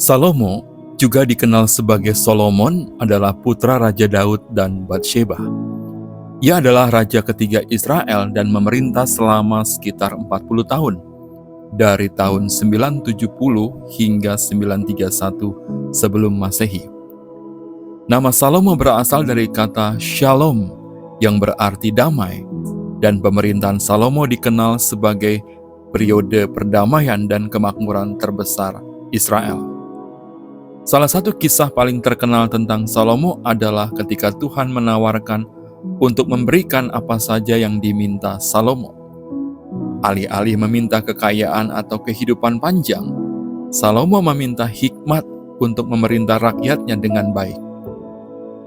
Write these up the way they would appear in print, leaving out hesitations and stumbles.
Salomo, juga dikenal sebagai Solomon, adalah putra Raja Daud dan Batsheba. Ia adalah raja ketiga Israel dan memerintah selama sekitar 40 tahun, dari tahun 970 hingga 931 sebelum Masehi. Nama Salomo berasal dari kata Shalom, yang berarti damai, dan pemerintahan Salomo dikenal sebagai periode perdamaian dan kemakmuran terbesar Israel. Salah satu kisah paling terkenal tentang Salomo adalah ketika Tuhan menawarkan untuk memberikan apa saja yang diminta Salomo. Alih-alih meminta kekayaan atau kehidupan panjang, Salomo meminta hikmat untuk memerintah rakyatnya dengan baik.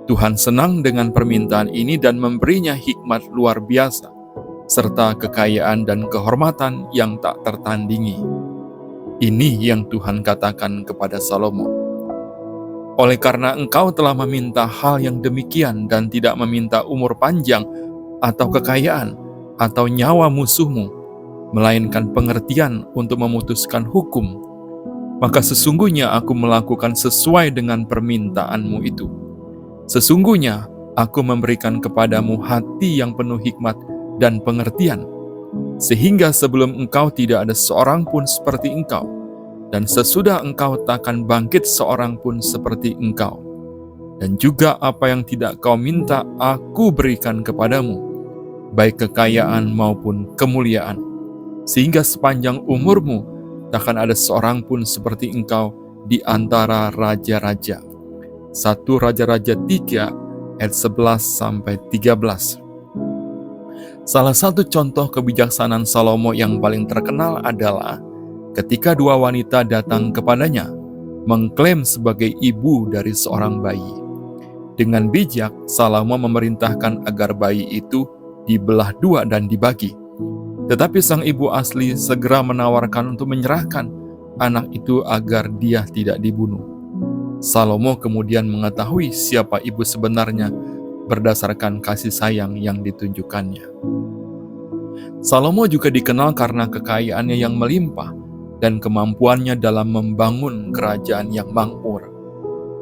Tuhan senang dengan permintaan ini dan memberinya hikmat luar biasa, serta kekayaan dan kehormatan yang tak tertandingi. Ini yang Tuhan katakan kepada Salomo. Oleh karena engkau telah meminta hal yang demikian dan tidak meminta umur panjang atau kekayaan atau nyawa musuhmu, melainkan pengertian untuk memutuskan hukum, maka sesungguhnya aku melakukan sesuai dengan permintaanmu itu. Sesungguhnya aku memberikan kepadamu hati yang penuh hikmat dan pengertian, sehingga sebelum engkau tidak ada seorang pun seperti engkau, dan sesudah engkau takkan bangkit seorang pun seperti engkau. Dan juga apa yang tidak kau minta, aku berikan kepadamu, baik kekayaan maupun kemuliaan, sehingga sepanjang umurmu takkan ada seorang pun seperti engkau di antara raja-raja. 1 Raja-Raja 3 ayat 11-13. Salah satu contoh kebijaksanaan Salomo yang paling terkenal adalah ketika dua wanita datang kepadanya, mengklaim sebagai ibu dari seorang bayi. Dengan bijak, Salomo memerintahkan agar bayi itu dibelah dua dan dibagi. Tetapi sang ibu asli segera menawarkan untuk menyerahkan anak itu agar dia tidak dibunuh. Salomo kemudian mengetahui siapa ibu sebenarnya berdasarkan kasih sayang yang ditunjukkannya. Salomo juga dikenal karena kekayaannya yang melimpah dan kemampuannya dalam membangun kerajaan yang makmur.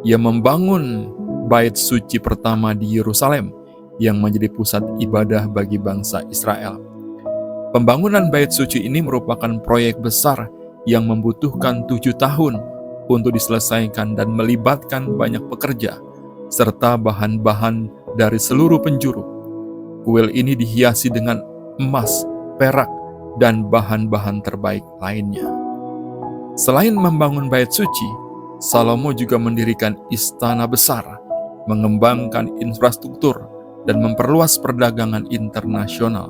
Ia membangun bait suci pertama di Yerusalem yang menjadi pusat ibadah bagi bangsa Israel. Pembangunan bait suci ini merupakan proyek besar yang membutuhkan 7 tahun untuk diselesaikan dan melibatkan banyak pekerja, serta bahan-bahan dari seluruh penjuru. Kuil ini dihiasi dengan emas, perak, dan bahan-bahan terbaik lainnya. Selain membangun bait suci, Salomo juga mendirikan istana besar, mengembangkan infrastruktur, dan memperluas perdagangan internasional.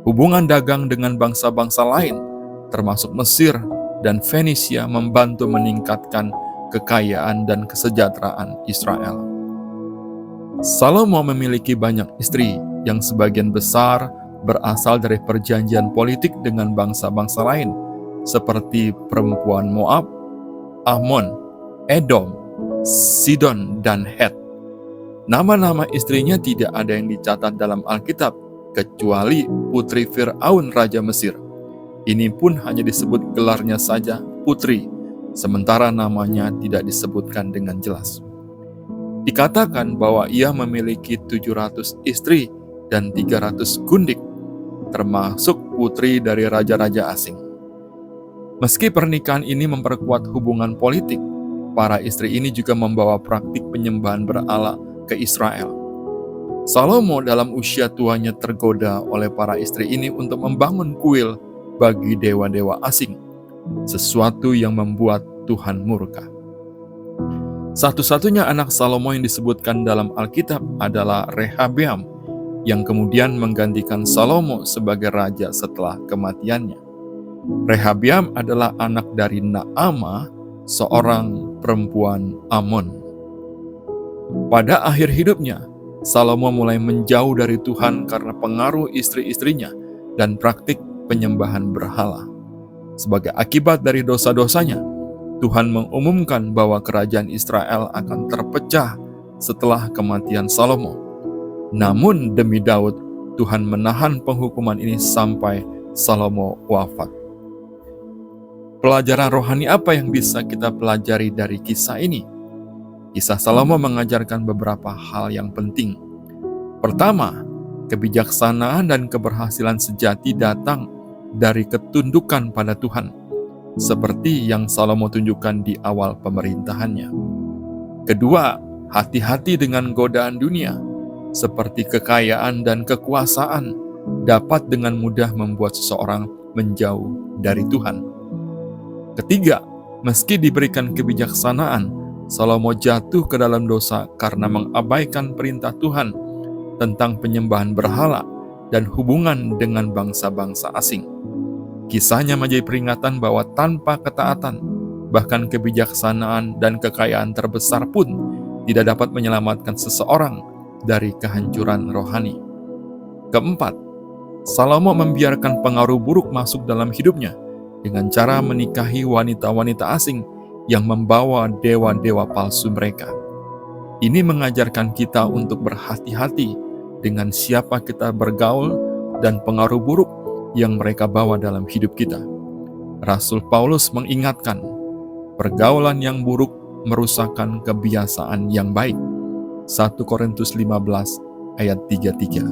Hubungan dagang dengan bangsa-bangsa lain, termasuk Mesir dan Fenisia, membantu meningkatkan kekayaan dan kesejahteraan Israel. Salomo memiliki banyak istri yang sebagian besar berasal dari perjanjian politik dengan bangsa-bangsa lain, seperti perempuan Moab, Ammon, Edom, Sidon, dan Het. Nama-nama istrinya tidak ada yang dicatat dalam Alkitab, kecuali putri Fir'aun Raja Mesir. Ini pun hanya disebut gelarnya saja putri, sementara namanya tidak disebutkan dengan jelas. Dikatakan bahwa ia memiliki 700 istri dan 300 gundik, termasuk putri dari raja-raja asing. Meski pernikahan ini memperkuat hubungan politik, para istri ini juga membawa praktik penyembahan berhala ke Israel. Salomo dalam usia tuanya tergoda oleh para istri ini untuk membangun kuil bagi dewa-dewa asing, sesuatu yang membuat Tuhan murka. Satu-satunya anak Salomo yang disebutkan dalam Alkitab adalah Rehabeam, yang kemudian menggantikan Salomo sebagai raja setelah kematiannya. Rehabeam adalah anak dari Naamah, seorang perempuan Ammon. Pada akhir hidupnya, Salomo mulai menjauh dari Tuhan karena pengaruh istri-istrinya dan praktik penyembahan berhala. Sebagai akibat dari dosa-dosanya, Tuhan mengumumkan bahwa kerajaan Israel akan terpecah setelah kematian Salomo. Namun demi Daud, Tuhan menahan penghukuman ini sampai Salomo wafat. Pelajaran rohani apa yang bisa kita pelajari dari kisah ini? Kisah Salomo mengajarkan beberapa hal yang penting. Pertama, kebijaksanaan dan keberhasilan sejati datang dari ketundukan pada Tuhan, seperti yang Salomo tunjukkan di awal pemerintahannya. Kedua, hati-hati dengan godaan dunia, seperti kekayaan dan kekuasaan, dapat dengan mudah membuat seseorang menjauh dari Tuhan. Ketiga, meski diberikan kebijaksanaan, Salomo jatuh ke dalam dosa karena mengabaikan perintah Tuhan tentang penyembahan berhala dan hubungan dengan bangsa-bangsa asing. Kisahnya menjadi peringatan bahwa tanpa ketaatan, bahkan kebijaksanaan dan kekayaan terbesar pun tidak dapat menyelamatkan seseorang dari kehancuran rohani. Keempat, Salomo membiarkan pengaruh buruk masuk dalam hidupnya dengan cara menikahi wanita-wanita asing yang membawa dewa-dewa palsu mereka. Ini mengajarkan kita untuk berhati-hati dengan siapa kita bergaul dan pengaruh buruk yang mereka bawa dalam hidup kita. Rasul Paulus mengingatkan, pergaulan yang buruk merusakkan kebiasaan yang baik. 1 Korintus 15 ayat 33.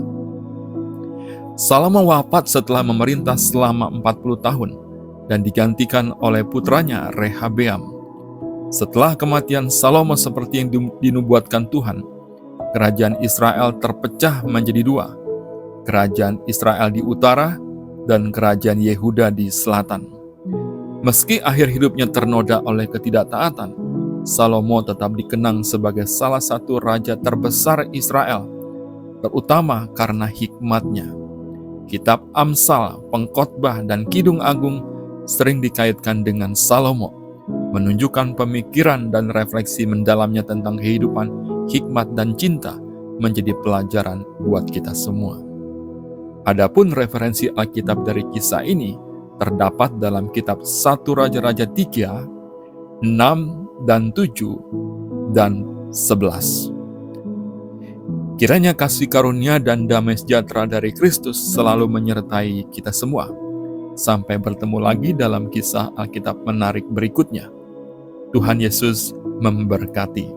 Salomo wafat setelah memerintah selama 40 tahun dan digantikan oleh putranya Rehabeam. Setelah kematian Salomo seperti yang dinubuatkan Tuhan, kerajaan Israel terpecah menjadi dua, kerajaan Israel di utara dan kerajaan Yehuda di selatan. Meski akhir hidupnya ternoda oleh ketidaktaatan, Salomo tetap dikenang sebagai salah satu raja terbesar Israel, terutama karena hikmatnya. Kitab Amsal, Pengkhotbah, dan Kidung Agung sering dikaitkan dengan Salomo, menunjukkan pemikiran dan refleksi mendalamnya tentang kehidupan, hikmat, dan cinta menjadi pelajaran buat kita semua. Adapun referensi Alkitab dari kisah ini terdapat dalam kitab 1 Raja-Raja 3, 6 dan 7 dan 11. Kiranya kasih karunia dan damai sejahtera dari Kristus selalu menyertai kita semua. Sampai bertemu lagi dalam kisah Alkitab menarik berikutnya. Tuhan Yesus memberkati.